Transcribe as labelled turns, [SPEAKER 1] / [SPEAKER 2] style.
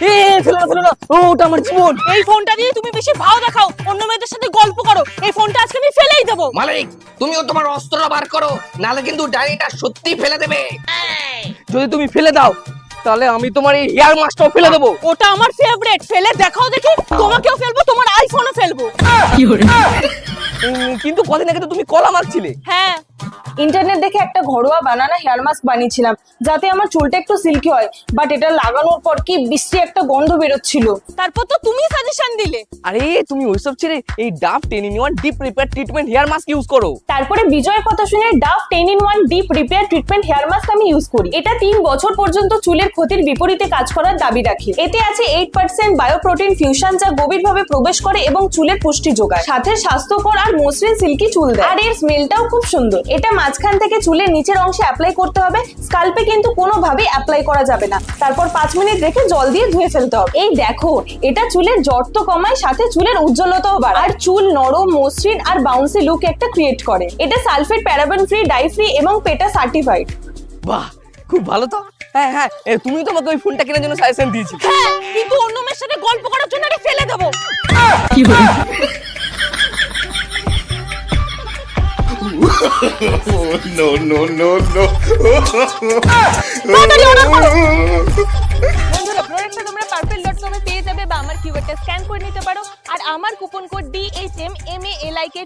[SPEAKER 1] ফেলো না, ওটা আমার জীবন।
[SPEAKER 2] এই ফোনটা দিয়ে তুমি বেশি ভাও দেখাও, অন্য মেয়েদের সাথে গল্প করো, এই ফোনটা আজকে আমি ফেলেই দেবো।
[SPEAKER 3] মালিক তুমিও তোমার অস্ত্রটা বার করো, নালে কিন্তু ডাইনিটা সত্যি ফেলে দেবে।
[SPEAKER 1] যদি তুমি ফেলে দাও তাহলে আমি তোমার এই হেয়ার মাস্কটাও ফেলে দেবো।
[SPEAKER 2] ওটা আমার ফেভারিট, ফেলে দেখাও দেখি। তোমাকেও ফেলবো, তোমার আইফোনও ফেলবো।
[SPEAKER 1] কিন্তু কদিন আগে তো তুমি কলা মাখছিলে।
[SPEAKER 2] হ্যাঁ,
[SPEAKER 4] ইন্টারনেট দেখে একটা ঘরোয়া বানানা হেয়ার মাস্ক বানিয়েছিলাম যাতে আমার চুলটা একটু সিল্কি হয়, বাট এটা লাগানোর পর কি বিশ্রী একটা গন্ধ বেরোচ্ছিল।
[SPEAKER 2] তারপর তো তুমি সাজেশন দিলে।
[SPEAKER 1] আরে তুমি ওইসব ছেড়ে এই Dove 10-in-1 deep repair treatment hair mask use করো।
[SPEAKER 4] তারপরে বিজয়ের কথা শুনে Dove 10-in-1 deep repair treatment hair mask আমি ইউজ করি। এটা 3 বছর পর্যন্ত চুলের ক্ষতির বিপরীতে কাজ করার দাবি রাখে। এতে আছে 8% বায়োপ্রোটিন ফিউশন, যা গভীরভাবে প্রবেশ করে এবং চুলের পুষ্টি যোগায়, সাথে স্বাস্থ্যকর আর মসৃণ সিল্কি চুল দেয়। আর এর স্মেলটাও খুব সুন্দর। এটা মাঝখান থেকে চুলের নিচের অংশে অ্যাপ্লাই করতে হবে, স্কাল্পে কিন্তু কোনোভাবেই অ্যাপ্লাই করা যাবে না। তারপর 5 মিনিট রেখে জল দিয়ে ধুয়ে ফেলতে হবে। এই দেখো, এটা চুলের জড়ত্ব কমায়, সাথে চুলের উজ্জ্বলতাও বাড়ায়, আর চুল নরম, মসৃণ আর বাউন্সি লুক একটা ক্রিয়েট করে। এটা sulphate, paraben free, die free এবং পেটা সার্টিফাইড।
[SPEAKER 1] বাহ, খুব ভালো তো। হ্যাঁ, তুমি তো আমাকে ওই ফোনটা কেনার জন্য সাজেশন দিয়েছিলে।
[SPEAKER 2] হ্যাঁ, কিন্তু অন্য মেয়ের সাথে গল্প করার জন্য এটা ফেলে দেবো।
[SPEAKER 5] No, no, no, no.
[SPEAKER 2] বন্ধুরা, প্রোডাক্টটা তোমরা perfect.com এ পেয়ে যাবে বা আমার কিউআরটা স্ক্যান করে নিতে পারো। আর আমার কুপন কোড DHMMALIK